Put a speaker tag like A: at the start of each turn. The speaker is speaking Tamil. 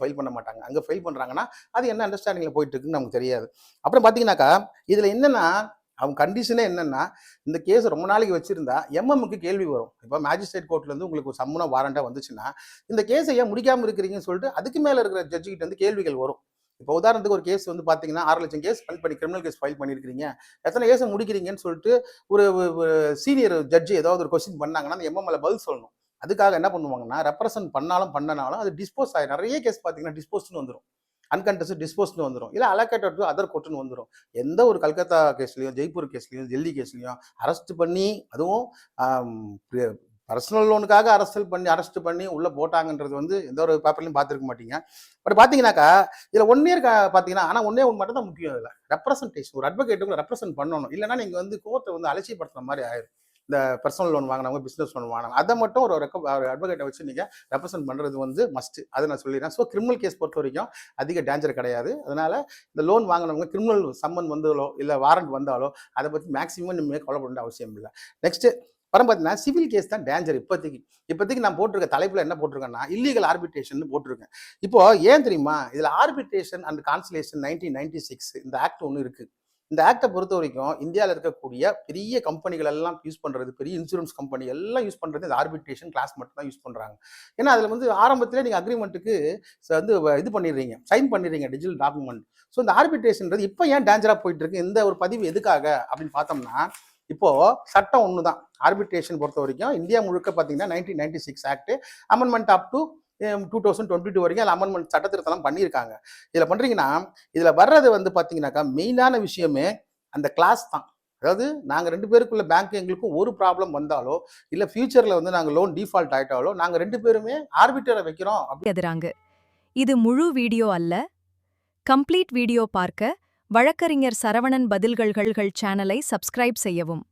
A: ஃபைல் பண்ண மாட்டாங்க. அங்க ஃபைல் பண்றாங்கன்னா, அது என்ன அண்டர்ஸ்டாண்டிங்ல போயிட்டு இருக்குன்னு நமக்கு தெரியாது. அப்புறம் பார்த்தீங்கன்னாக்கா, இதுல என்னன்னா, அவங்க கண்டிஷனே என்னன்னா, இந்த கேஸ் ரொம்ப நாளைக்கு வச்சிருந்தா எம்எம்க்கு கேள்வி வரும். இப்போ மேஜிஸ்ட்ரேட் கோர்ட்ல இருந்து உங்களுக்கு ஒரு சம்மனோ வாரண்டா வந்துச்சுன்னா, இந்த கேஸை ஏன் முடிக்காம இருக்கிறீங்கன்னு சொல்லிட்டு அதுக்கு மேல இருக்கிற ஜட்ஜு கிட்ட வந்து கேள்விகள் வரும். இப்போ உதாரணத்துக்கு ஒரு கேஸ் வந்து பார்த்தீங்கன்னா, 6,00,000 கேஸ் ஃபைல் பண்ணி கிரிமினல் கேஸ் ஃபைல் பண்ணியிருக்கிறீங்க. எத்தனை கேஸை முடிக்கிறீங்கன்னு சொல்லிட்டு ஒரு சீனியர் ஜட்ஜ் ஏதாவது ஒரு கொஸ்டின் பண்ணாங்கன்னா, அந்த எம்எம்எல்ல பதில் சொல்லணும். அதுக்காக என்ன பண்ணுவாங்கன்னா, ரெப்ரசன்ட் பண்ணாலும் பண்ணனாலும் அது டிஸ்போஸ் ஆகி நிறைய கேஸ் பார்த்தீங்கன்னா டிஸ்போஸ்னு வந்துரும். அன்கண்டஸ்டட் டிஸ்போஸ்னு வந்துரும். இல்ல அலோகேட்டட் டு அதர் கோர்ட்னு வந்துரும். எந்த ஒரு கல்கத்தா கேஸ்லயும், ஜெய்ப்பூர் கேஸ்லயும், டெல்லி கேஸ்லயும் அரெஸ்ட் பண்ணி அதுவும் ஆம், பர்சனல் லோனுக்காக அரெஸ்ட் பண்ணி உள்ள போட்டாங்கன்றது வந்து எந்த ஒரு பேப்பர்லையும் பார்த்துருக்க மாட்டீங்க. பட் பார்த்தீங்கன்னாக்கா இதில் 1 இயர் பார்த்தீங்கன்னா, ஆனால் ஒன்னே ஒன்று மட்டும் தான் முக்கியம். இதில் ரெப்ரசன்டேஷன், ஒரு அட்வொகேட்டுக்கு ரெப்ரசன்ட் பண்ணணும். இல்லைன்னா நீங்கள் வந்து கோர்ட்டை வந்து அலட்சியப்படுத்துற மாதிரி ஆயிரும். இந்த பர்சனல் லோன் வாங்கினவங்க, பிசினஸ் லோன் வாங்கினவங்க, அதை மட்டும் ஒரு அட்வொகேட்டை வச்சு நீங்க ரெப்ரசென்ட் பண்றது வந்து மஸ்ட். அதை நான் சொல்லிடுறேன். ஸோ கிரிமினல் கேஸ் பொறுத்த வரைக்கும் அதிக டேஞ்சர் கிடையாது. அதனால இந்த லோன் வாங்கினவங்க கிரிமினல் சம்மன் வந்தாலோ இல்லை வாரண்ட் வந்தாலோ அதை பற்றி மேக்ஸிமம் நீங்கள் கவலை பண்ண அவசியம் இல்லை. நெக்ஸ்ட் படம் பார்த்தீங்கன்னா சிவில் கேஸ் தான் டேஞ்சர். இப்போதைக்கு நான் போட்டிருக்க தலைப்புல என்ன போட்டிருக்கேன்னா, இல்லீகல் ஆர்பிட்ரேஷன் போட்டிருக்கேன். இப்போ ஏன் தெரியுமா, இதுல ஆர்பிட்ரேஷன் அண்ட் கான்சலேஷன் 1996 இந்த ஆக்ட் ஒன்று இருக்கு. இந்த ஆக்டை பொறுத்த வரைக்கும் இந்தியாவில் இருக்கக்கூடிய பெரிய கம்பெனிகள் எல்லாம் யூஸ் பண்றது, பெரிய இன்சூரன்ஸ் கம்பெனி எல்லாம் யூஸ் பண்றது இந்த ஆர்பிட்ரேஷன் கிளாஸ் மட்டும் தான் யூஸ் பண்றாங்க. ஏன்னா அதுல வந்து ஆரம்பத்திலே நீங்க அக்ரிமெண்ட்டுக்கு வந்து இது பண்ணிடுறீங்க, சைன் பண்ணிடுறீங்க டிஜிட்டல் டாக்குமெண்ட். ஸோ இந்த ஆர்பிட்ரேஷன்றது இப்போ ஏன் டேஞ்சரா போயிட்டு இருக்கு, இந்த ஒரு பதிவு எதுக்காக அப்படின்னு பார்த்தோம்னா, இப்போ சட்டம் ஒன்று தான். ஆர்பிட்ரேஷன் பொறுத்த வரைக்கும் இந்தியா முழுக்க பார்த்தீங்கன்னா 1996 ஆக்ட் அமெண்ட்மெண்ட் அப் டு 2022 வரைக்கும் அதில் அமெண்ட்மெண்ட் சட்ட திருத்தம் பண்ணியிருக்காங்க. இதில் பண்ணுறீங்கன்னா, இதில் வர்றது வந்து பார்த்தீங்கன்னாக்கா மெயினான விஷயமே அந்த கிளாஸ் தான். அதாவது நாங்கள் 2 பேருக்குள்ள பேங்க் எங்களுக்கும் ஒரு ப்ராப்ளம் வந்தாலோ இல்லை ஃபியூச்சரில் வந்து நாங்கள் லோன் டிஃபால்ட் ஆகிட்டாலோ நாங்கள் 2 பேருமே ஆர்பிட்டரை வைக்கிறோம்
B: எதிராங்க. இது முழு வீடியோ அல்ல. கம்ப்ளீட் வீடியோ பார்க்க வழக்கறிஞர் சரவணன் பதில்கள் சேனலை சப்ஸ்கிரைப் செய்யவும்.